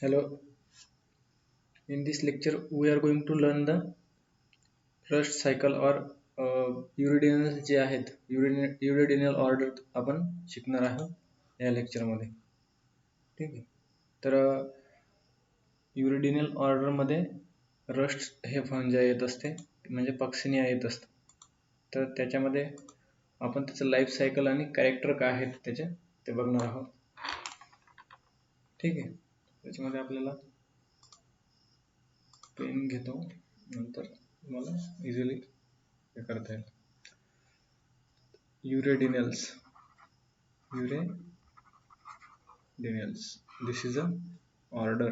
Hello, in this lecture we are going to learn the rust cycle or uridinals जे आहेत युरिडिनल order आपण शिकणार आहोत या लेक्चरमध्ये. ठीक आहे. तर युरिडिनल ऑर्डरमध्ये रस्ट हे फंजाई येत असते, म्हणजे पक्सिनिया येत असतं. तर त्याच्यामध्ये आपण त्याचं लाईफ सायकल आणि कॅरेक्टर काय आहेत त्याचे ते बघणार आहोत. ठीक आहे. त्याच्यामध्ये आपल्याला पेन घेतो, नंतर मला इझिली हे करता येईल. Uridinals. This is a order.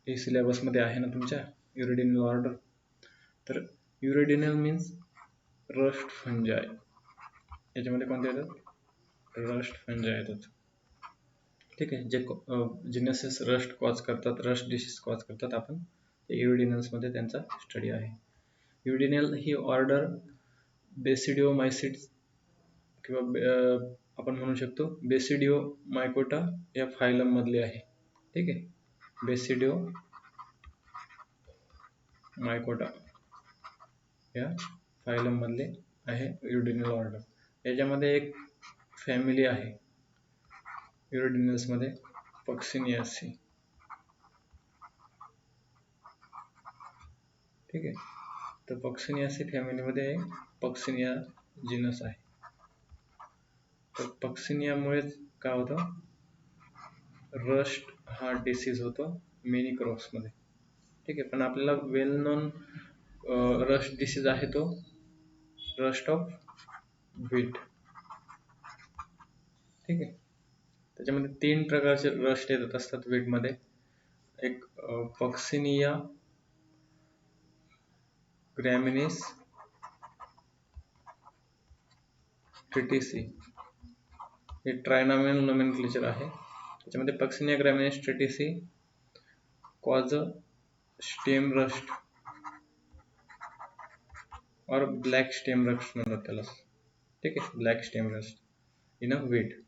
हे सिलेबस मध्ये आहे ना तुमच्या युरिडिनल ऑर्डर. तर युरिडिनल मीन्स रस्ट फंजाय. याच्यामध्ये कोणते येतात? रस्ट फंजाय येतात. ठीक आहे. जे जिनसेस रस्ट कॉज करतात, रस्ट डिसीज कॉज करतात, आपण युरिडिनल्स मध्ये त्यांचा स्टडी आहे. युरिडिनल ही ऑर्डर बेसिडिओमायसिट्स किंवा आपण म्हणू शकतो बेसिडिओ मायकोटा या फायलम मधली आहे. ठीक आहे. बेसिडिओ मायकोटा या फायलम मधले आहे युरिडिनल ऑर्डर. याच्यामध्ये एक फॅमिली आहे युरिडिनल्स मध्ये, पक्सिनियासी. ठीक आहे. तर पक्सिनियासी फॅमिलीमध्ये पक्सिनिया जीनस आहे. तर पक्सिनियामुळेच काय होतं, रस्ट हा डिसीज होतो मेनी क्रॉप्स मध्ये. ठीक आहे. पण आपल्याला वेल नोन रस्ट डिसीज आहे तो रस्ट ऑफ व्हीट. ठीक आहे. त्याच्यामध्ये 3 प्रकारचे रस्ट येत असतात व्हीट मध्ये. एक पक्सिनिया ग्रॅमिनिस ट्रिटिसी, हे ट्रायनॉमिनल नोमेनक्लेचर आहे. त्याच्यामध्ये Puccinia graminis tritici cause stem rust और ब्लॅक स्टेम रस्ट म्हणतात त्याला. ठीक आहे. Black stem rust in a wheat.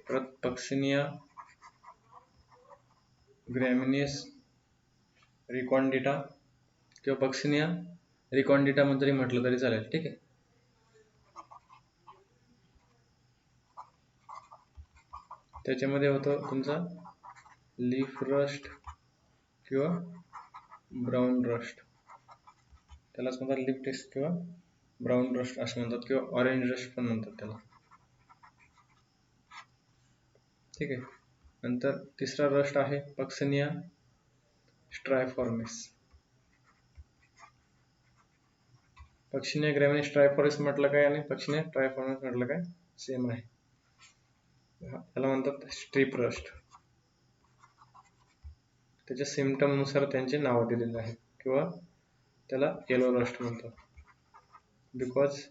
परत पक्सिनिया ग्रॅमिनिस रिकॉन्डिटा किंवा पक्सिनिया रिकॉन्डिटा जरी म्हटलं तरी चालेल. ठीक आहे. त्याच्यामध्ये होतो तुमचा लीफ रस्ट किंवा ब्राऊन रस्ट. त्यालाच म्हणतात लीफ टेस्ट किंवा ब्राऊन रस्ट असं म्हणतात, किंवा ऑरेंज रस्ट पण म्हणतात त्याला. ठीक आहे. नंतर तिसरा रस्ट आहे पक्सिनिया स्ट्रायफॉर्मिस. पक्सिनिया ग्रॅमिनिस ट्रायफॉर्मिस म्हटलं काय आणि पक्सिनिया ट्रायफॉर्मिस म्हटलं काय सेम आहे. त्याला म्हणतात स्ट्रीप रस्ट. त्याच्या सिम्पटम नुसार त्यांचे नाव दिलेले आहेत, किंवा त्याला येलो रस्ट म्हणतात. Because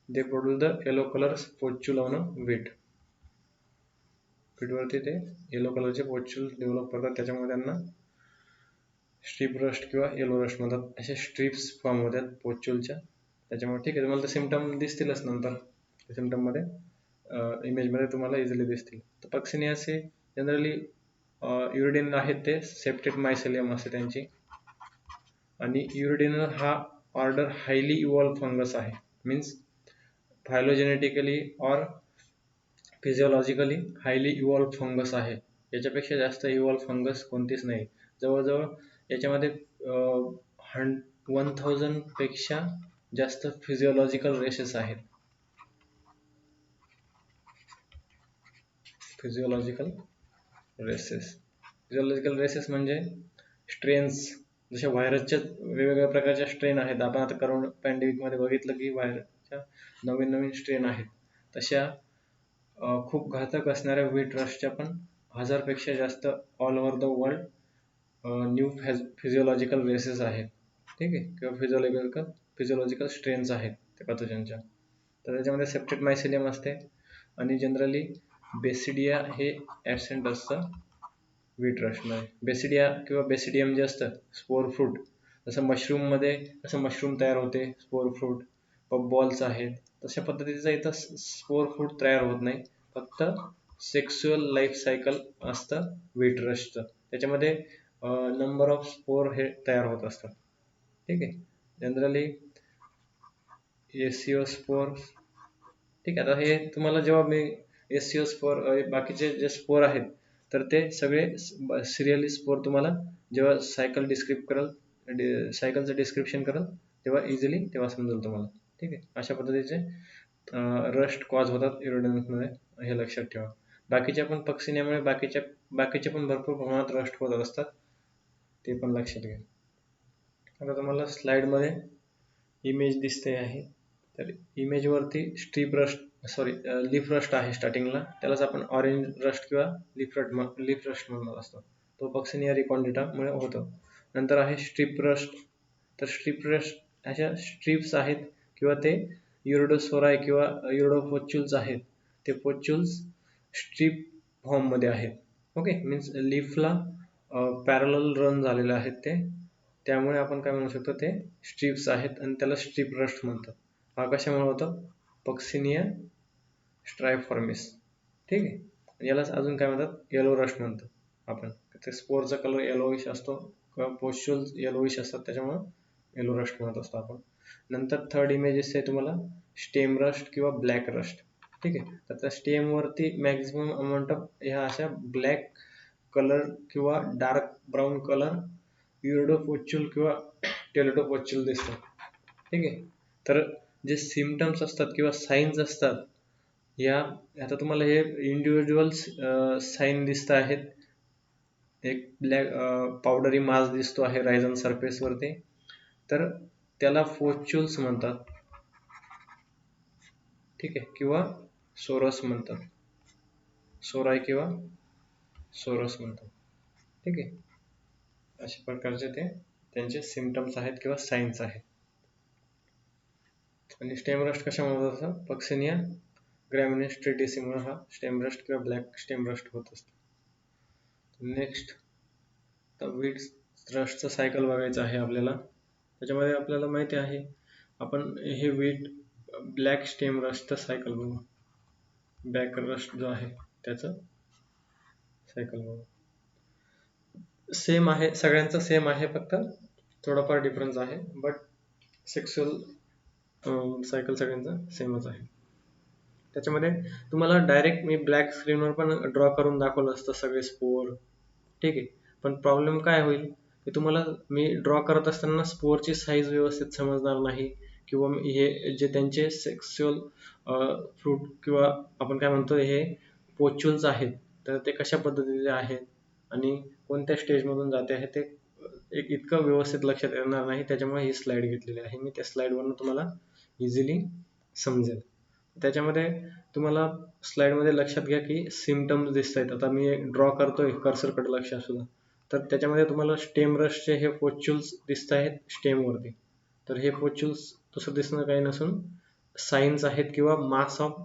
they produce the yellow colour pustule on wheat. व्हीटवरती ते येलो कलरचे पोच्यूल डेव्हलप करतात, त्याच्यामुळे त्यांना स्ट्रीप रस्ट किंवा येलो रस्ट म्हणतात. असे स्ट्रीप्स फॉर्म होतात पोच्यूलच्या, त्याच्यामुळे. ठीक आहे. तुम्हाला ते सिम्पटम दिसतीलच नंतर, सिम्पटम मध्ये इमेज मध्ये तुम्हाला इझिली दिसतील. तर पक्सिनियासी जनरली युरिडिनल आहेत ते सेप्टेड मायसेलियम असते त्यांची. आणि युरिडिनल हा ऑर्डर हायली इव्हॉल्व फंगस आहे. मीन्स फायलोजेनेटिकली और फिजिओलॉजिकली हायली इव्हॉल्व फंगस आहे. याच्यापेक्षा जास्त इव्हॉल्व फंगस कोणतीच नाही. जवळजवळ याच्यामध्ये 1000 पेक्षा जास्त फिजिओलॉजिकल रेसेस आहेत. फिजिओलॉजिकल रेसेस म्हणजे स्ट्रेन्स. जसे व्हायरसच्या वेगवेगळ्या प्रकारच्या स्ट्रेन आहेत. आपण आता करोना पॅन्डेमिक मध्ये बघितलं की व्हायरसच्या नवीन स्ट्रेन आहेत. तशा खूप घातक असणाऱ्या व्हीट रस्टच्या पण 1000 पेक्षा जास्त all over the world new physiological races आहेत. ठीक आहे. किंवा फिजिओलॉजिकल स्ट्रेन्स आहेत त्या पॅथोजनच्या. तर त्याच्यामध्ये सेप्टेड मायसिलियम असते, आणि जनरली बेसिडिया हे ॲबसेंट असतं व्हीट रस्टमध्ये. बेसिडिया किंवा बेसिडियम जे असतं स्पोर फ्रूट, जसं मशरूममध्ये कसं मशरूम तयार होते, स्पोर फ्रूट पब बॉल्स आहेत, तशा पद्धतीचा इथं स्पोर फ्रूट तयार होत नाही. फक्त सेक्सुअल लाईफ सायकल असतं व्हीट रस्टचं. त्याच्यामध्ये नंबर ऑफ स्पोर हे तयार होत असतात. ठीक आहे. Generally SEO spore. ठीक आहे. आता हे तुम्हाला जेव्हा मी एसिओ स्पोर बाकीचे जे स्पोर आहेत तर ते सगळे सिरियली स्पोर तुम्हाला जेव्हा सायकल डिस्क्रिप्ट करल, सायकलचं डिस्क्रिप्शन करल तेव्हा इझिली तेव्हा समजेल तुम्हाला. ठीक आहे. अशा पद्धतीचे रस्ट कॉज होतात एरोडायनॅमिक्समध्ये, हे लक्षात ठेवा. बाकीच्या पण पक्षिण्यामुळे बाकीचे पण भरपूर प्रमाणात रस्ट होत असतात, ते पण लक्षात घ्या. आता तुम्हाला स्लाइडमध्ये इमेज दिसते आहे. तर इमेजवरती लीफ रस्ट आहे स्टार्टिंगला. त्यालाच आपण ऑरेंज रस्ट किंवा लीफ रस्ट म्हणत असतो. तो पक्षिनिया रिकॉर्डिटामुळे होतो. नंतर आहे स्ट्रीप रस्ट. तर स्ट्रीप रस्ट अशा स्ट्रीप्स आहेत किंवा ते युरोडोसोराय किंवा युरोडोफोच्युल्स आहेत. ते फोच्युल्स स्ट्रीप फॉर्ममध्ये आहेत. ओके, मीन्स लीफला पॅरलल रन झालेले आहेत ते, त्यामुळे आपण काय म्हणू शकतो, ते स्ट्रीप्स आहेत आणि त्याला स्ट्रीप रस्ट म्हणतात. हा कशामुळे होतो? पक्सिनिया स्ट्रायफॉर्मिस. ठीक आहे. यालाच अजून काय म्हणतात? येलो रस्ट म्हणतो आपण. ते स्पोरचा कलर येलोइश असतो किंवा पोस्च्युल्स येलोइश असतात, त्याच्यामुळे येलो रस्ट म्हणत असतो आपण. नंतर थर्ड इमेजेस आहे तुम्हाला स्टेम रस्ट किंवा ब्लॅक रस्ट. ठीक आहे. तर त्या स्टेमवरती मॅक्झिमम अमाऊंट ऑफ ह्या अशा ब्लॅक कलर किंवा डार्क ब्राऊन कलर युरोडोफोच्युल किंवा टेलेटोफोच्युल दिसतात. ठीक आहे. तर जे सिम्पटम्स असतात किंवा साईन्स असतात, या आता तुम्हाला हे इंडिव्हिज्युअल्स साईन दिसत आहेत. एक ब्लॅक पावडरी मास दिसतो आहे रायझन सरफेसवरती, तर त्याला फोच्युल्स म्हणतात. ठीक आहे. किंवा सोरस म्हणतात, सोराय किंवा सोरस म्हणतात. ठीक आहे. अशा प्रकारचे ते त्यांचे सिम्पटम्स आहेत किंवा साईन्स आहेत. आणि स्टेम रस्ट कशामुळे होत असतं? पक्सिनिया ग्रॅमिनेस्ट्रेटिसमुळे हा स्टेम रस्ट किंवा ब्लॅक स्टेम रस्ट होत असतो. नेक्स्ट व्हीट रस्टचं सायकल बघायचं आहे आपल्याला. त्याच्यामध्ये आपल्याला माहिती आहे, आपण हे व्हीट ब्लॅक स्टेम रस्टचं सायकल बघू. ब्लॅक रस्ट जो आहे त्याचं सायकल बघू. सेम आहे, सगळ्यांचं सेम आहे, फक्त थोडाफार डिफरन्स आहे, बट सेक्सुअल सायकल सगळ्यांचं सेमच आहे. त्याच्यामध्ये तुम्हाला डायरेक्ट मी ब्लॅक स्क्रीनवर पण ड्रॉ करून दाखवलं असतं सगळे स्पोर. ठीक आहे. पण प्रॉब्लेम काय होईल की तुम्हाला मी ड्रॉ करत असताना स्पोरची साईज व्यवस्थित समजणार नाही, किंवा हे जे त्यांचे सेक्सुअल फ्रूट किंवा आपण काय म्हणतो हे पोच्युल्स आहेत, तर ते कशा पद्धतीचे आहेत आणि कोणत्या स्टेजमधून जाते आहे ते एक इतकं व्यवस्थित लक्षात येणार नाही. त्याच्यामुळे ही स्लाइड घेतलेली आहे मी. त्या स्लाइडवरून तुम्हाला इझिली समजेल. त्याच्यामध्ये तुम्हाला स्लाइडमध्ये लक्षात घ्या की सिम्पटम्स दिसत आहेत. आता मी ड्रॉ करतोय, कर्सरकडे लक्ष असू द्या. तर त्याच्यामध्ये तुम्हाला स्टेम रस्टचे हे पोच्युल्स दिसत आहेत स्टेमवरती. तर हे पोच्युल्स तसं दिसणं काही नसून साईन्स आहेत किंवा मास ऑफ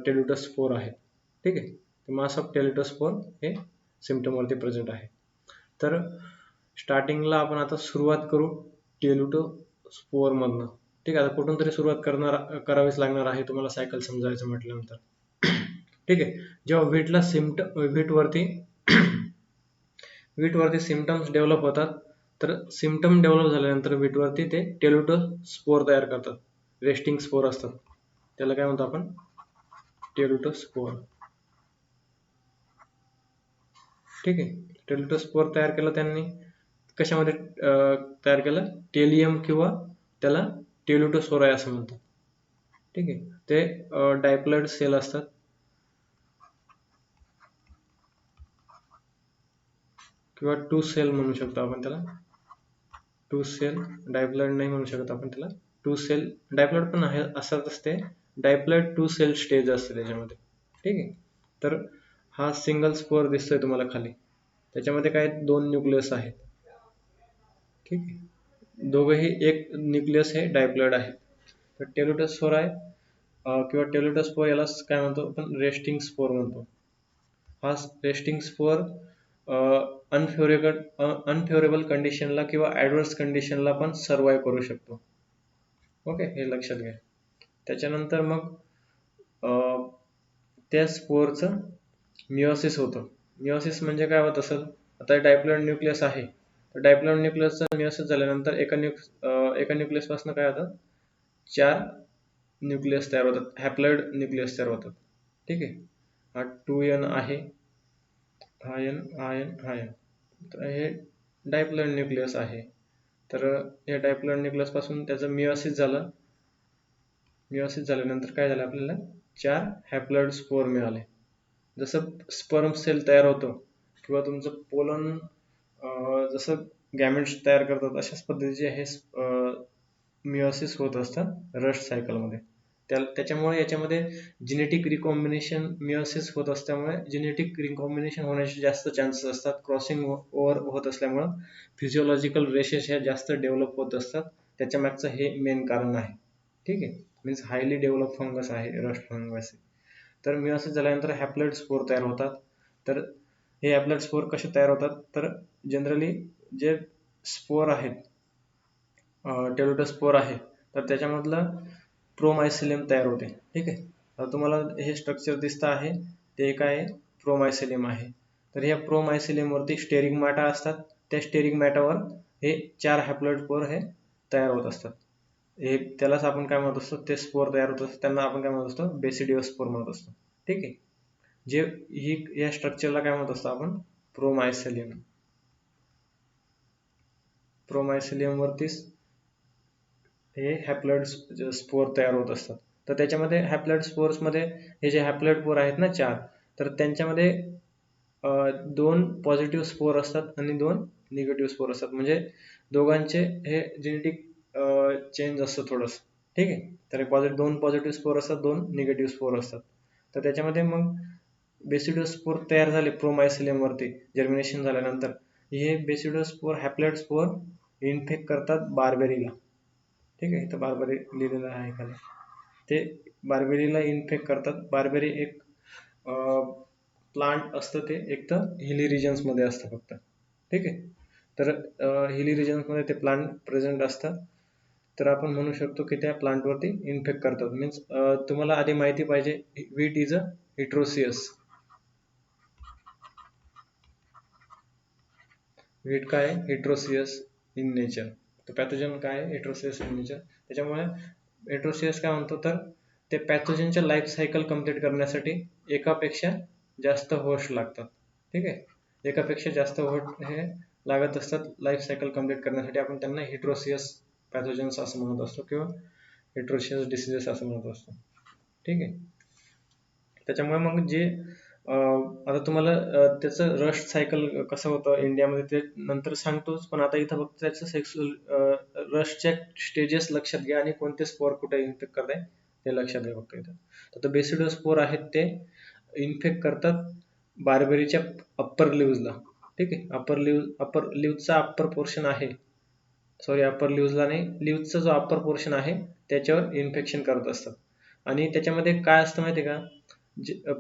टेल्युटोस्पोर आहेत. ठीक आहे. मास ऑफ टेल्युटोस्पोर हे सिम्पटमवरती प्रेझेंट आहे. तर स्टार्टिंगला आपण आता सुरुवात करू टेल्युटोस्पोर मधनं. ठीक आहे. आता कुठून तरी सुरुवात करावीच लागणार आहे तुम्हाला सायकल समजायचं म्हटल्यानंतर. ठीक आहे. जेव्हा व्हीटवरती सिम्पटम्स डेव्हलप होतात, तर सिम्पटम डेव्हलप झाल्यानंतर व्हीटवरती ते टेल्युटोस्पोर तयार करतात. रेस्टिंग स्पोर असतात, त्याला काय म्हणतो आपण? टेल्युटोस्पोर. ठीक आहे. टेल्युटोस्पोर तयार केलं त्यांनी कशामध्ये तयार केलं? टेलियम किंवा त्याला टेल्युटोसोराय असं म्हणतात. ठीक आहे. ते डायप्लॉइड सेल असतात. किंवा टू सेल म्हणू शकतो आपण त्याला. टू सेल डायप्लॉइड नाही म्हणू शकत आपण त्याला. टू सेल डायप्लॉइड पण आहे, असत असते. डायप्लॉइड टू सेल स्टेज असते त्याच्यामध्ये. ठीक आहे. तर हा सिंगल स्पोर दिसतोय तुम्हाला खाली. त्याच्यामध्ये काय 2 न्यूक्लियस आहेत. ठीक आहे. दोघंही एक न्यूक्लियस हे डायप्लॉइड आहे. तर टेल्युटोस्पोराय किंवा टेल्युटोस्पोर याला काय म्हणतो आपण? रेस्टिंग स्पोर म्हणतो. हा रेस्टिंग स्पोर अनफेवरेबल कंडिशनला किंवा ॲडवर्स कंडिशनला पण सर्वाईव्ह करू शकतो. ओके, हे लक्षात घ्या. त्याच्यानंतर मग त्या स्पोअरचं मिओसिस होतं. मिओसिस म्हणजे काय होत असेल, आता डायप्लॉइड न्यूक्लियस आहे, तर डायप्लॉइड न्यूक्लियसचं मिओसिस झाल्यानंतर एका न्यूक्लियस पासून काय होतं, 4 न्यूक्लियस तयार होतात, हॅप्लॉइड न्यूक्लियस तयार होतात. ठीक आहे. हा 2n आहे, हा n, हा n, हा n. तर हे डायप्लॉइड न्यूक्लियस आहे. तर या डायप्लॉइड न्यूक्लियस पासून त्याचं मिओसिस झालं. मिओसिस झाल्यानंतर काय झालं, आपल्याला 4 हॅप्लॉइड स्पोर मिळाले. जसं स्पर्म सेल तयार होतो किंवा तुमचं पोलन जसं गॅमेट्स तयार करतात, अशाच पद्धतीचे हे मिओसिस होत असतात रस्ट सायकलमध्ये. त्याच्यामुळे याच्यामध्ये जेनेटिक रिकॉम्बिनेशन मिओसिस होत असल्यामुळे जेनेटिक रिकॉम्बिनेशन होण्याचे जास्त चान्सेस असतात. क्रॉसिंग ओव्हर होत असल्यामुळं फिजिओलॉजिकल रेशेस ह्या जास्त डेव्हलप होत असतात. त्याच्या मागचं हे मेन कारण आहे. ठीक आहे. मीन्स हायली डेव्हलप फंगस आहे रस्ट फंगस. तर मिओसिस झाल्यानंतर हॅप्लॉइड स्पोर तयार होतात. तर हे हॅप्लॉइड स्पोर कसे तयार होतात, तर जनरली जे स्पोर आहेत, टेलोटस स्पोर आहे, तर त्याच्यामधलं प्रोमायसिलियम तयार होते. ठीक आहे. आता तुम्हाला हे स्ट्रक्चर दिसतं आहे, ते काय प्रोमायसिलियम आहे. तर या प्रोमायसिलियमवरती स्टेरिगमाटा असतात. त्या स्टेरिगमॅटावर हे 4 हॅप्लॉइड स्पोर हे तयार होत असतात. हे त्यालाच आपण काय म्हणत असतो, ते स्पोर तयार होत असतात त्यांना आपण काय म्हणत असतो, बेसिडियस स्पोर म्हणत असतो. ठीक आहे. जे या स्ट्रक्चरला काय म्हणत असतो आपण, प्रोमायसिलियम. प्रोमायसिलियम वरतीच हे हॅप्लॉइड स्पोर तयार होत असतात. तर त्याच्यामध्ये हॅप्लॉइड स्पोर्समध्ये हे जे हॅप्लॉइड स्पोर आहेत ना 4, तर त्यांच्यामध्ये 2 पॉझिटिव्ह स्पोर असतात आणि 2 निगेटिव्ह स्पोर असतात. म्हणजे दोघांचे हे जेनेटिक चेंज असतं थोडंसं. ठीक आहे. तर 2 पॉझिटिव्ह स्पोर असतात, 2 निगेटिव्ह स्पोर असतात. तर त्याच्यामध्ये मग बेसिडो स्पोर तयार झाले प्रोमायसिलियम वरती जर्मिनेशन झाल्यानंतर, हे बेसिडो स्पोर हॅप्लॉइड स्पोर इन्फेक्ट करतात बार्बेरीला. ठीक आहे. तर बार्बेरी लिहिलेलं आहे खाली. ते बार्बेरीला इन्फेक्ट करतात. बार्बेरी एक प्लांट असतं, ते एक तर हिली रिजन्समध्ये असतं फक्त. ठीक आहे. तर हिली रिजन्समध्ये ते प्लांट प्रेझेंट असतं. तर आपण म्हणू शकतो की त्या प्लांटवरती इन्फेक्ट करतात. मीन्स तुम्हाला आधी माहिती पाहिजे, व्हीट इज अ हिट्रोसियस. व्हीट काय आहे, हिट्रोसियस इन नेचर. तर पॅथोजन काय आहे, हेट्रोसियस इन नेचर. त्याच्यामुळे हेट्रोसियस काय म्हणतो, तर ते पॅथोजनच्या लाईफ सायकल कम्प्लीट करण्यासाठी एकापेक्षा जास्त होस्ट लागतात. ठीक आहे. एकापेक्षा जास्त होस्ट हे लागत असतात लाईफ सायकल कम्प्लीट करण्यासाठी. आपण त्यांना हेट्रोसियस पॅथोजन्स असं म्हणत असतो किंवा हेट्रोसियस डिसीजेस असं म्हणत असतो. ठीक आहे. त्याच्यामुळे मग जे आता तुम्हाला त्याचं रस्ट सायकल कसं होतं इंडियामध्ये ते नंतर सांगतोच, पण आता इथं फक्त त्याचं सेक्सुअल रस्टच्या स्टेजेस लक्षात घ्या आणि कोणते स्पोर कुठे इन्फेक्ट करत आहे ते लक्षात घ्या फक्त इथं. तर बेसिडो स्पोर आहेत ते इन्फेक्ट करतात बार्बेरीच्या अप्पर लिव्हजला. ठीक आहे. अप्पर लिव्हचा अप्पर पोर्शन आहे, सॉरी अप्पर लिव्हजला नाही, लिव्हचा जो अप्पर पोर्शन आहे त्याच्यावर इन्फेक्शन करत असतात. आणि त्याच्यामध्ये काय असतं माहिती आहे का,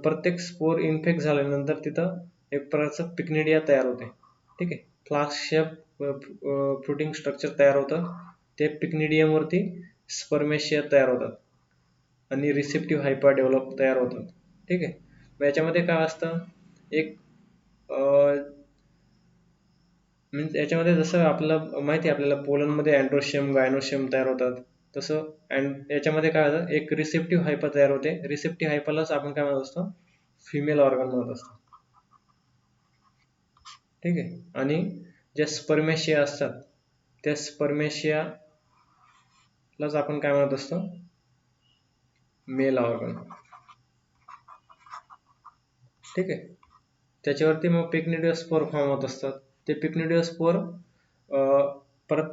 प्रत्येक स्पोर इन्फेक्ट झाल्यानंतर तिथं एक प्रकारचं पिक्निडिया तयार होते. ठीक आहे. फ्लास्क शेप फ्रुटिंग स्ट्रक्चर तयार होतं. ते पिक्निडियमवरती स्पर्मेशिया तयार होतात आणि रिसेप्टिव्ह हायपा डेव्हलप तयार होतात. ठीक आहे. मग याच्यामध्ये काय असतं, एक मीन्स याच्यामध्ये जसं आपल्याला माहिती आहे, आपल्याला पोलनमध्ये अँड्रोशियम गायनोशियम तयार होतात, तसं याच्यामध्ये काय होतं, एक रिसेप्टिव्ह हायपा तयार होते. रिसेप्टिव्ह हायपालाच आपण काय म्हणत असतो, फिमेल ऑर्गन म्हणत असतो. ठीक आहे. आणि ज्या स्पर्मेशिया असतात त्या स्पर्मेशियालाच आपण काय म्हणत असतो, मेल ऑर्गन. ठीक आहे. त्याच्यावरती मग पिक्निडिओ स्पोर फॉर्म होत असतात. ते पिक्निडिओ स्पोर परत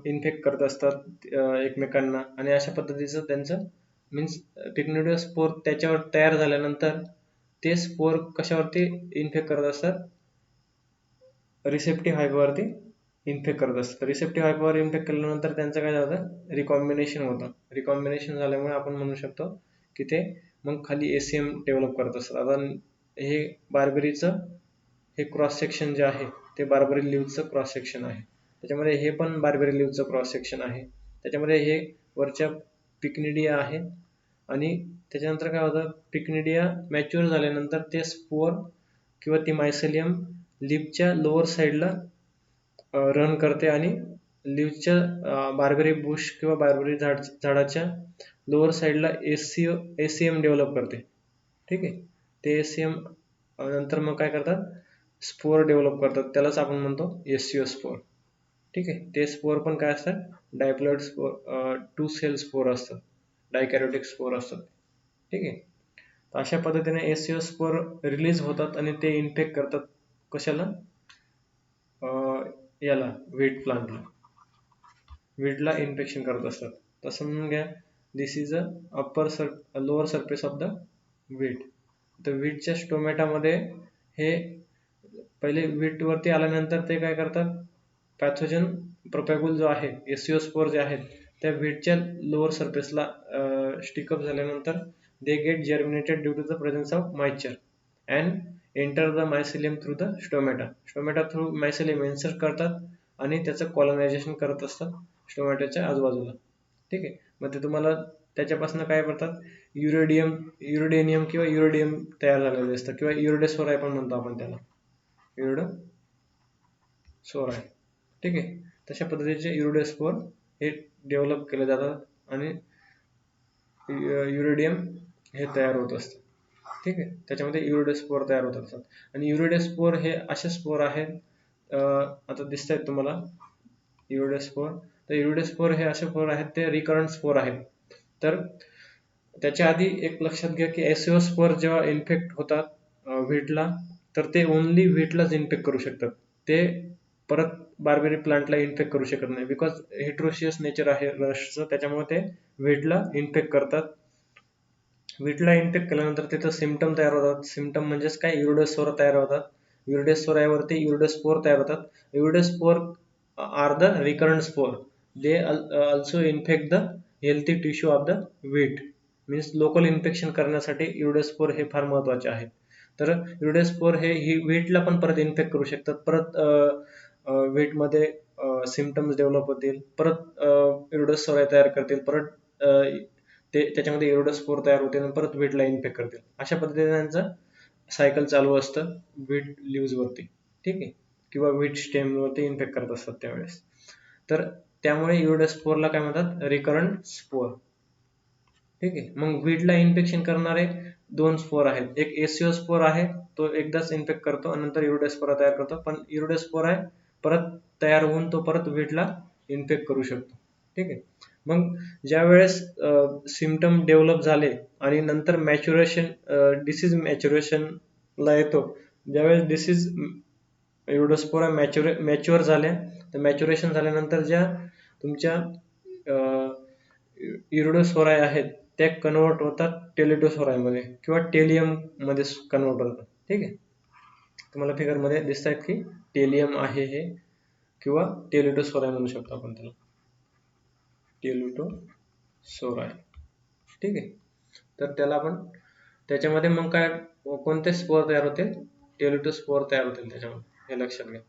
इन्फेक्ट करत असतात एकमेकांना, आणि अशा पद्धतीचं त्यांचं मीन्स पिक्निडिओ स्पोर त्याच्यावर तयार झाल्यानंतर ते स्पोर कशावरती इन्फेक्ट करत असतात, रिसेप्टिव्ह हायपावरती इन्फेक्ट करत असतात. रिसेप्टिव्ह हायपावर इन्फेक्ट केल्यानंतर त्यांचं काय झालं, रिकॉम्बिनेशन होतं. रिकॉम्बिनेशन झाल्यामुळे आपण म्हणू शकतो की ते मग खाली एसीएम डेव्हलप करत असतात. आता हे बार्बेरीचं हे क्रॉस सेक्शन जे आहे ते बार्बेरी लिव्हचं क्रॉस सेक्शन आहे. त्याच्यामध्ये हे पण बार्बेरी लिव्हचं क्रॉस सेक्शन आहे. त्याच्यामध्ये हे वरच्या पिक्निडिया आहे आणि त्याच्यानंतर काय होतं, पिक्निडिया मॅच्युअर झाल्यानंतर ते स्पोर किंवा ती मायसेलियम लिपच्या लोअर साईडला रन करते आणि लिव्हच्या बार्बेरी बुश किंवा बार्बेरी झाडाच्या लोअर साईडला एसीएम डेव्हलप करते. ठीक आहे. ते एसीएम नंतर मग काय करतात, स्पोर डेव्हलप करतात, त्यालाच आपण म्हणतो एससीओ स्पोर. ठीक आहे. ते स्पोर पण काय असतात, डायप्लॉइड स्पोर, 2 सेल स्पोर असतात, डायकॅरोटिक स्पोर असतात. ठीक आहे. तर अशा पद्धतीने एससीओ स्पोर रिलीज होतात आणि ते इन्फेक्ट करतात कशाला, याला व्हीट प्लांटला, वीडला इन्फेक्शन करत असतात. तसं म्हणून घ्या, this is lower surface of the wheat. तर वीटच्या स्टोमॅटामध्ये हे पहिले वीट वरती आल्यानंतर ते काय करतात, पॅथोजन प्रोपॅगुल जो आहे, एससीओ स्पोर जे आहेत, त्या वीटच्या लोअर सरफेसला स्टिकअप झाल्यानंतर they get germinated due to the presence of moisture and enter the mycelium through the stomata. Stomata through mycelium insert करतात आणि त्याचं कॉलनायझेशन करत असतात स्टोमॅटोच्या आजूबाजूला. ठीक आहे. मग ते तुम्हाला त्याच्यापासून काय करतात, युरेडियम किंवा युरेडियम तयार झालेले असतं, किंवा युरोडेस्पोराय पण म्हणतो आपण त्याला, युरोडेस्पोराय. ठीक आहे. तशा पद्धतीचे युरोडेस्पोर हे डेव्हलप केले जातात आणि युरेडियम हे तयार होत असतं. ठीक आहे. त्याच्यामध्ये युरोडेस्पोर तयार होत असतात. आणि युरोडेस्पोर हे असे स्पोर आहेत, आता दिसत आहेत तुम्हाला युरोडेस्पोर. तर युरोडेस्पोर हे असे स्पोर आहेत, ते रिकरंट स्पोर आहेत. तर त्याच्या आधी एक लक्षात घ्या की एसओ स्पोर जेव्हा इन्फेक्ट होतात व्हीटला, तर ते ओनली व्हीटलाच इन्फेक्ट करू शकतात. ते परत बार्बेरी प्लांटला इन्फेक्ट करू शकत नाही, बिकॉज हेट्रोशियस नेचर आहे रशचं, त्याच्यामुळे ते व्हीटला इन्फेक्ट करतात. व्हीटला इन्फेक्ट केल्यानंतर तिथं सिम्पटम तयार होतात. सिम्पटम म्हणजेच काय, युरोडेस्पोर तयार होतात. युरोडेस्पोरावरती युरोडेस्पोर तयार होतात. Uredospore are the recurrent spore. They also infect the healthy tissue of the wheat. Means local infection करण्यासाठी युरोडेस्पोर हे फार महत्वाचे आहेत. तर युरोडेस्पोर हे व्हीटला पण परत इन्फेक्ट करू शकतात. परत व्हीटमध्ये सिम्पटम्स डेव्हलप होतील, परत युरोडेस्पोराय तयार करतील, परत ते त्याच्यामध्ये युरोडेस्पोर तयार होतील आणि परत व्हीटला इन्फेक्ट करतील. अशा पद्धतीने त्यांचं सायकल चालू असतं व्हीट लिव्हजवरती. ठीक आहे. किंवा व्हीट स्टेमवरती इन्फेक्ट करत असतात त्यावेळेस. तर त्यामुळे युरोडेस्पोरला काय म्हणतात, रिकरंट स्पोर. ठीक आहे. मग व्हीटला इन्फेक्शन करणारे 2 स्पोर आहेत. एक एससीओ स्पोर आहे, तो एकदाच इन्फेक्ट करतो आणि नंतर युरोडेस्पोरा तयार करतो. पण युरोडेस्पोरा आहे परत तयार होऊन तो परत व्हीटला इन्फेक्ट करू शकतो. ठीक आहे. मग ज्या वेळेस सिम्पटम डेव्हलप झाले आणि नंतर डिसीज मॅच्युरेशनला येतो, ज्यावेळेस डिसीज युरोडेस्पोरा मॅच्युअर झाल्या, तर मॅच्युरेशन झाल्यानंतर ज्या तुमच्या युरोडेस्पोराय आहेत, त्या कन्वर्ट होतात टेलिडोस्पोरायमध्ये किंवा टेलियम मध्ये कन्वर्ट होतात. ठीक आहे. तुम्हाला फिगर मध्ये दिसत आहेत की टेलियम आहे हे, किंवा टेलिडोस्पोराय म्हणू शकतो आपण त्याला, टेलिडोस्पोराय. ठीक आहे. तर त्याला आपण त्याच्यामध्ये मग काय, कोणते स्पोर तयार होतील, टेलिडोस्पोर तयार होतील त्याच्यामध्ये, हे लक्षात घ्या.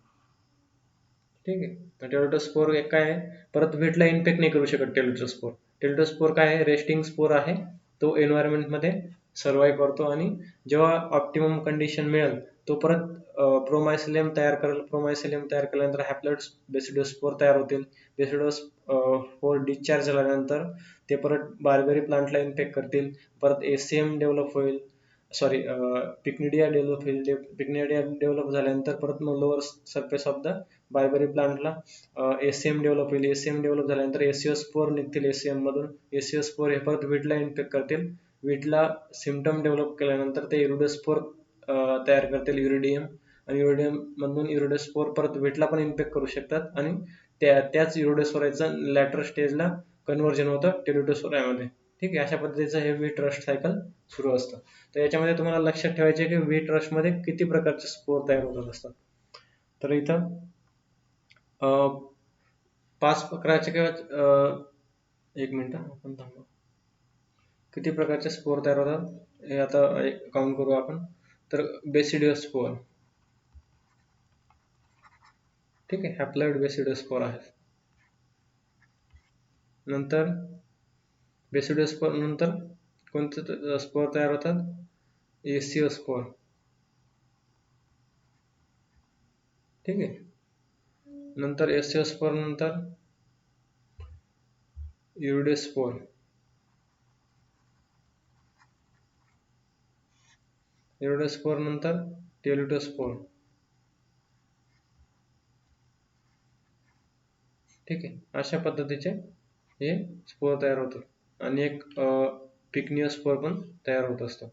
ठीक आहे. तर टेलिडोस्पोर एक काय आहे, परत व्हीटला इन्फेक्ट नाही करू शकत टेलिडोस्पोर. टेलिडोस्पोर काय आहे, रेस्टिंग स्पोर आहे, तो एन्व्हायरमेंटमध्ये सर्वाईव्ह करतो आणि जेव्हा ऑप्टिमम कंडिशन मिळेल तो परत प्रोमायसिलियम तयार करेल. प्रोमायसिलियम तयार केल्यानंतर हॅप्लॉइड बेसिडोस्पोर तयार होतील. बेसिडोस्पोर डिस्चार्ज झाल्यानंतर ते परत बार्बेरी प्लांटला इन्फेक्ट करतील. परत एसीएम डेव्हलप होईल, सॉरी पिक्निडिया डेव्हलप होईल. पिक्निडिया डेव्हलप झाल्यानंतर परत मग lower surface of the barberry प्लांटला एसीएम डेव्हलप होईल. एसीएम डेव्हलप झाल्यानंतर एसीओ स्पोर निघतील एसीएम मधून. एसीओ स्पोर हे परत व्हीटला इन्फेक्ट करतील. व्हीटला सिम्पटम डेव्हलप केल्यानंतर ते युरोडेस्पोर तयार करतील, युरेडियम, आणि युरेडियम मधून युरोडेस्पोर परत व्हीटला पण इन्फेक्ट करू शकतात आणि त्याच युरोडेस्पोरायचं लॅटर स्टेजला कन्व्हर्जन होतं टेलिडोस्पोरायमध्ये. ठीक आहे. अशा पद्धतीचं हे व्हीट रस्ट सायकल सुरू असतं. तर याच्यामध्ये तुम्हाला लक्षात ठेवायचे की व्हीट रस्ट मध्ये किती प्रकारचे स्पोर तयार होत असतात. तर इथं 5 प्रकारचे किंवा एक मिनिट आपण थांबू, किती प्रकारचे स्पोर तयार होतात हे आता काउंट करू आपण. तर बेसिडिओस्पोर, ठीक आहे, हॅप्लॉइड बेसिडिओस्पोर आहे. नंतर बेसिडिओस्पोर नंतर कोणते स्पोर तयार होतात? SEO spore. ठीक आहे. नंतर एसिओ स्पोर नंतर युरिडोस्पोर. युरिडोस्पोर नंतर टेलिडोस्पोर. ठीक आहे. अशा पद्धतीचे हे स्पोर तयार होतात आणि एक पिकनिओ स्पोर पण तयार होत असतो.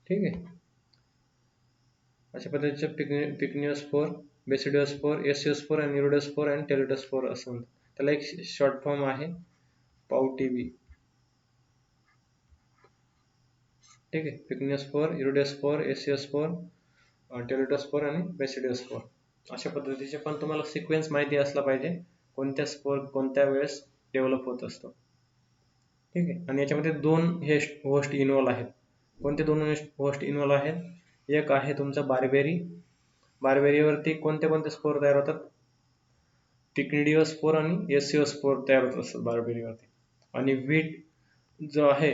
ठीक आहे. अशा पद्धतीचे पिकनिओस्पोर, बेसिडिओस्पोर, एसिओस्पोर आणि युरिडोस्पोर आणि टेलिडोस्पोर असं म्हणतात. त्याला एक शॉर्ट फॉर्म आहे पाउटीबी. ठीक आहे. पिकनिओस्पोर, युरिडोस्पोर, एसिओस्पोर, टेलिडोस्पोर आणि बेसिडिओस्पोर. अशा पद्धतीचे पण तुम्हाला सिक्वेन्स माहिती असला पाहिजे, कोणत्या स्पोर कोणत्या वेळेस डेव्हलप होत असतो. ठीक आहे. आणि याच्यामध्ये 2 हे होस्ट इन्व्हॉल्व आहेत. कोणते 2 होस्ट इन्व्हॉल्व आहेत? एक आहे तुमचा बार्बेरी. बार्बेरीवरती कोणते कोणते स्पोर तयार होतात? टिक्निडिओ स्पोर आणि एसिओ स्पोर तयार होत असतात बार्बेरीवरती. आणि व्हीट जो आहे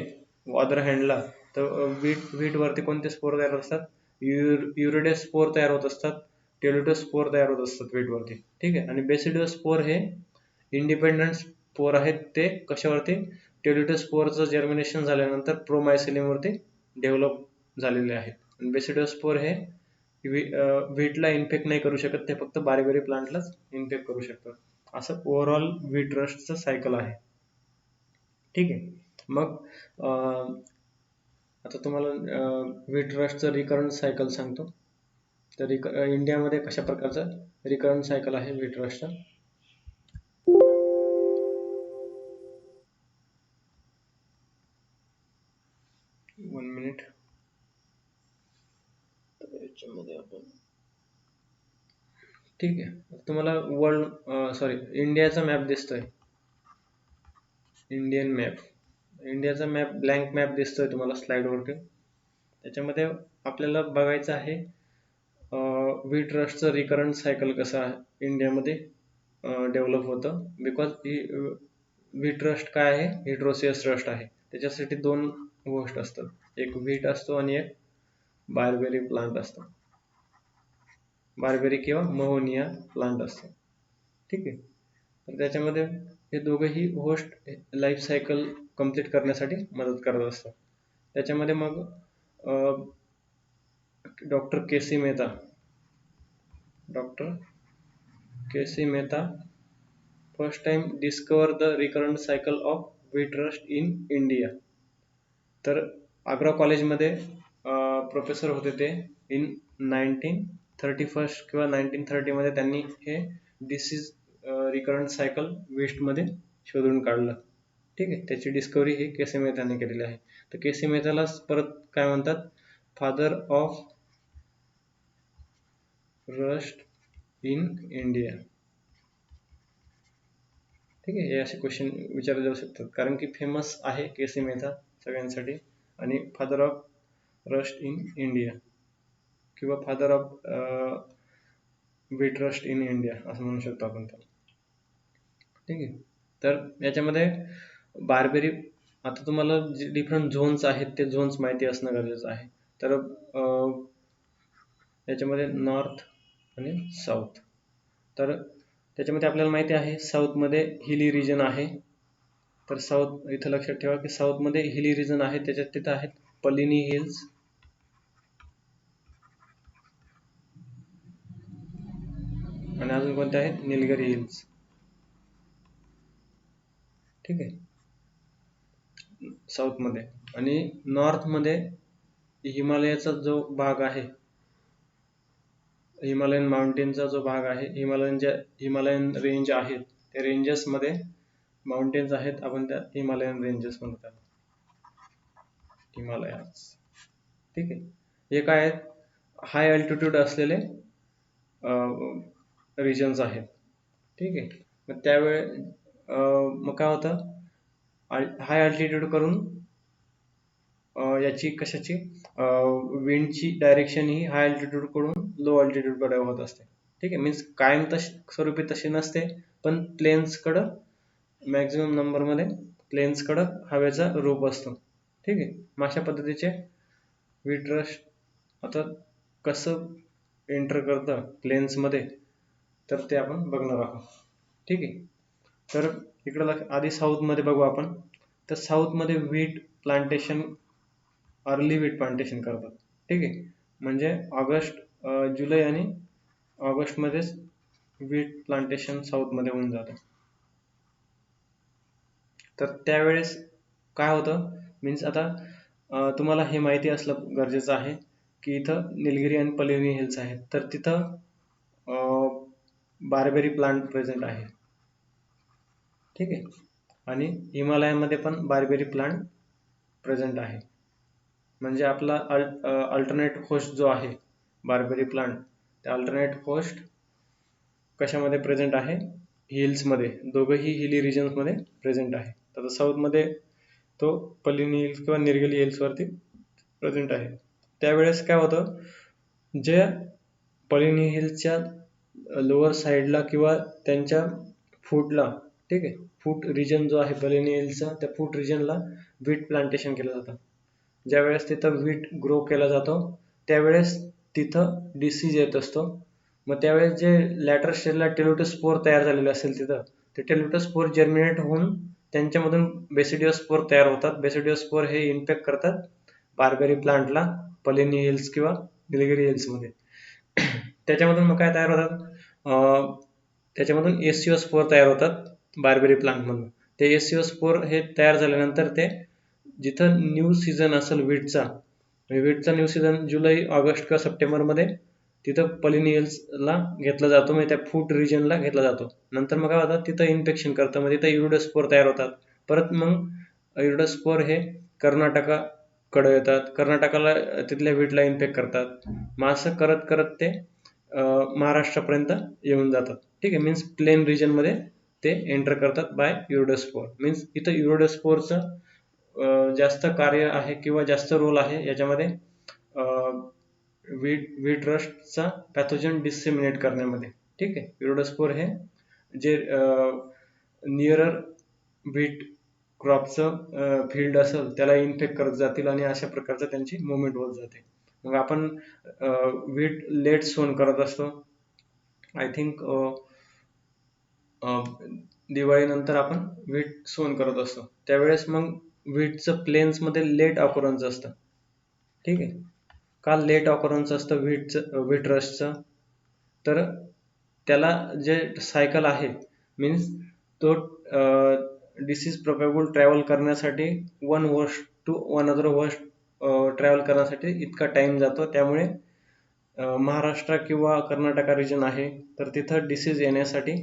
अदर हँडला, तर व्हीट वरती कोणते स्पोर तयार होत असतात? युरिडे स्पोर तयार होत असतात, टेलिडो स्पोर तयार होत असतात व्हीट वरती. ठीक आहे. आणि बेसिडिओ स्पोर हे इंडिपेंडंट स्पोर आहेत. ते कशावरती? टेलिडो स्पोरचं जर्मिनेशन झाल्यानंतर प्रोमायसिलियम वरती डेव्हलप झालेले आहेत. आणि बेसिडिओ स्पोर हे व्हीटला इन्फेक्ट नाही करू शकत, ते फक्त बार्बेरी प्लांटलाच इन्फेक्ट करू शकतात. असं ओव्हरऑल व्हीट रस्टचं सायकल आहे. ठीक आहे. मग आता तुम्हाला व्हीट रस्टचं रिकरंट सायकल सांगतो. तर इंडियामध्ये कशा प्रकारचं रिकरंट सायकल आहे व्हीट रस्टचं? 1 मिनिट. याच्यामध्ये आपण ठीक आहे. तुम्हाला इंडियाचा मॅप दिसतोय. इंडियाचा मॅप, ब्लँक मॅप दिसतोय तुम्हाला स्लाइड वरती. त्याच्यामध्ये आपल्याला बघायचं आहे व्हीट रस्टचं रिकरंट सायकल कसं आहे इंडियामध्ये डेव्हलप होतं. बिकॉज व्हीट रस्ट काय आहे? हिड्रोसियस रस्ट आहे. त्याच्यासाठी 2 गोष्ट असतात, एक व्हीट असतो आणि एक बार्बेरी प्लांट असतो. बार्बेरी किंवा महोनिया प्लांट असतो. ठीक आहे. तर त्याच्यामध्ये हे दोघंही होस्ट लाईफ सायकल कंप्लीट करण्यासाठी मदत करत असतात. त्याच्यामध्ये मग doctor K C Mehta first time discover the recurrent cycle of wheat rust in India. तर आग्रा कॉलेजमध्ये प्रोफेसर होते ते. इन 1931 किंवा 1930 मध्ये त्यांनी हे डिसीज रिकरंट सायकल वेस्टमध्ये शोधून काढलं. ठीक आहे. त्याची डिस्कवरी ही के सी मेहताने केलेली आहे. तर के सी मेहताला परत काय म्हणतात? Father of rust in India. ठीक आहे. हे असे क्वेश्चन विचारले जाऊ शकतात, कारण की फेमस आहे के सी मेहता सगळ्यांसाठी. आणि father of rust in India किंवा father of wheat rust in India असं म्हणू शकतो आपण त्याला. ठीक आहे. तर याच्यामध्ये बार्बेरी, आता तुम्हाला जे डिफरंट झोन्स आहेत ते झोन्स माहिती असणं गरजेचं आहे. तर याच्यामध्ये नॉर्थ आणि साऊथ. तर त्याच्यामध्ये आपल्याला माहिती आहे साऊथमध्ये हिली रिजन आहे. तर साऊथ इथं लक्षात ठेवा की साऊथमध्ये हिली रिजन आहे. त्याच्यात तिथं आहेत पलिनी हिल्स, आणि अजून कोणते आहेत? निलगिरी हिल्स. ठीक आहे. साऊथमध्ये. आणि नॉर्थमध्ये हिमालयाचा जो भाग आहे, हिमालयन माउंटेनचा जो भाग आहे, हिमालयन रेंज आहेत, त्या रेंजेसमध्ये माउंटेन्स आहेत, आपण त्या हिमालयन रेंजेस म्हणतात, हिमालयास. ठीक आहे. हे काय आहेत? हाय अल्टिट्यूड असलेले रिजन्स आहेत. ठीक आहे. मग त्यावेळे मग काय होतं? हाय अल्टिट्यूड करून याची कशाची विंडची डायरेक्शन ही हाय अल्टिट्यूड कडून लो अल्टिट्यूड कडे होत असते. ठीक आहे. मीन्स कायम स्वरूपी तशी नसते, पण प्लेन्स कडं मॅक्झिमम नंबरमध्ये प्लेन्सकडं हवेचा रूप असतो. ठीक आहे. मग अशा पद्धतीचे वीट रस्ट आता कसं एंटर करतं प्लेन्समध्ये तर ते आपण बघणार आहोत. ठीक आहे. तर इकडं आधी साऊथमध्ये बघू आपण. तर साऊथमध्ये वीट प्लांटेशन, अर्ली वीट प्लांटेशन करतात. ठीक आहे. म्हणजे जुलै आणि ऑगस्टमध्येच वीट प्लांटेशन साऊथमध्ये होऊन जातं. तर त्यावेळेस काय होतं, मीन्स आता तुम्हाला हे माहिती असलं गरजेचं आहे की इथं निलगिरी आणि पलेनी हिल्स आहेत, तर तिथं बार्बेरी प्लांट प्रेझेंट आहे. ठीक आहे. आणि हिमालयामध्ये पण बार्बेरी प्लांट प्रेझेंट आहे. म्हणजे आपला अल्टरनेट होस्ट जो आहे बार्बेरी प्लांट, त्या अल्टरनेट होस्ट कशामध्ये प्रेझेंट आहे, हिल्समध्ये, दोघंही हिली रिजन्समध्ये प्रेझेंट आहे. तर साऊथमध्ये तो पलिनी हिल्स किंवा निलगिरी हिल्सवरती प्रेझेंट आहे. त्यावेळेस काय होतं, जे पलिनी हिल्सच्या लोअर साईडला किंवा त्यांच्या फूटला, ठीक आहे, फूट रिजन जो आहे पलिनी हिल्सचा, त्या फूट रिजनला वीट प्लांटेशन केलं जातं. ज्यावेळेस तिथं वीट ग्रो केला जातो त्यावेळेस तिथं डिसीज येत असतो. मग त्यावेळेस जे लॅटर स्टेजला टेलोटोस्पोर तयार झालेले असेल तिथं, ते टेलोटोस्पोर जर्मिनेट होऊन त्यांच्यामधून बेसिडिओस्पोर तयार होतात. बेसिडिओस्पोर हे इन्फेक्ट करतात बार्बेरी प्लांटला पलिनी हिल्स किंवा निलगिरी हिल्समध्ये. त्याच्यामधून मग काय तयार होतात, त्याच्यामधून एसिओस्पोर तयार होतात बार्बेरी प्लांटमधून. ते एसिओस्पोर हे तयार झाल्यानंतर ते जिथं न्यू सीझन असेल वीटचा न्यू सीझन जुलै, ऑगस्ट किंवा सप्टेंबरमध्ये, तिथं पलिनी हिल्सला घेतला जातो, म्हणजे त्या फूट रिजनला घेतला जातो. नंतर मग काय होतं, तिथं इन्फेक्शन करतं, मग तिथं इरिडोस्पोर तयार होतात. परत मग इरिडोस्पोर हे कर्नाटकाकडे येतात, कर्नाटकाला तिथल्या वीटला इन्फेक्ट करतात. मग असं करत करत ते महाराष्ट्रापर्यंत येऊन जातात. ठीक आहे. मीन्स प्लेन रिजनमध्ये ते एंटर करतात बाय इरिडोस्पोर. मीन्स इथं इरिडोस्पोरचं जास्त कार्य आहे किंवा जास्त रोल आहे याच्यामध्ये वीट रस्टचा पॅथोजन डिसेमिनेट करण्यामध्ये. ठीक आहे. इरिडोस्पोर हे जे नियरर वीट क्रॉपचं फील्ड असेल त्याला इन्फेक्ट करत जातील आणि अशा प्रकारचं त्यांची मुवमेंट होत जाते. मग आपण वीट लेट सोन करत असतो. आय थिंक दिवाळीनंतर आपण वीट सोन करत असतो. त्यावेळेस मग वीटचं प्लेन्समध्ये लेट ऑकरन्स असतं. ठीक आहे. का लेट ऑकरन्स असतं वीट रस्टचं, तर त्याला जे सायकल आहे, मीन्स तो डिसीज प्रोपॅगेबल ट्रॅव्हल करण्यासाठी one host to another host travel करण्यासाठी इतका टाइम जातो. त्यामुळे महाराष्ट्र किंवा कर्नाटका रिजन आहे तर तिथं डिसीज येण्यासाठी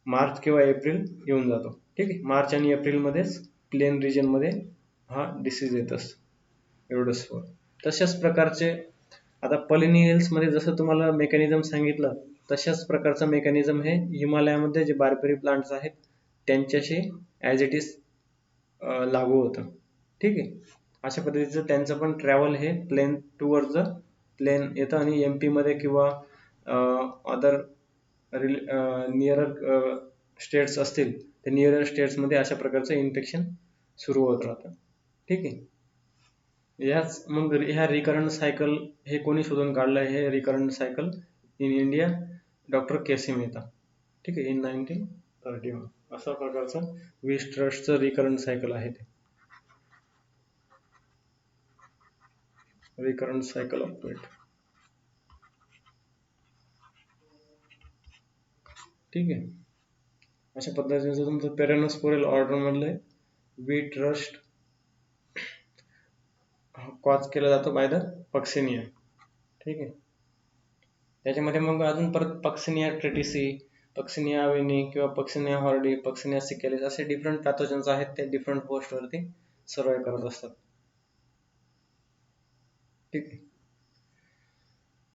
मार्च किंवा एप्रिल येऊन जातो. ठीक आहे. मार्च आणि एप्रिलमध्येच प्लेन रिजनमध्ये हा डिसीज येत असतो इरिडोस्पोर. तशाच प्रकारचे आता पलिनी हिल्समध्ये जसं तुम्हाला मेकॅनिझम सांगितलं, तशाच प्रकारचं मेकॅनिझम हे हिमालयामध्ये जे बार्बेरी प्लांट्स आहेत त्यांच्याशी ॲज इट इज लागू होतं. ठीक आहे. अशा पद्धतीचं त्यांचं पण ट्रॅव्हल हे प्लेन टूवर्ड्स द प्लेन येतं आणि MP मध्ये किंवा अदर नियरर स्टेट्स असतील तर नियरर स्टेट्समध्ये अशा प्रकारचं इन्फेक्शन सुरू होत राहतं. ठीक आहे. मग ह्या रिकरंट सायकल हे कोणी शोधून काढलं, हे recurrent cycle in India doctor KC Mehta. ठीक आहे. इन 1931 अशा प्रकारचं वीट रस्टचं रिकरंट सायकल आहे ते. रिकरंट सायकल ऑफ वीट. ठीक आहे. अशा पद्धतीचं तुमचं पेरेनोस्पोरल ऑर्डर मधलं वीट रस्ट कॉज केला जातो बाय द पक्सिनिया. ठीक आहे. त्याच्यामध्ये मग अजून परत पक्सिनिया ट्रेटिसी, पक्सिनिया अवेनी किंवा पक्सिनिया हॉर्डी, पक्सिनिया सिकेलिस असे डिफरंट पॅथोजन्स आहेत, ते डिफरंट होस्टवरती सर्वाइव्ह करत असतात. ठीक आहे.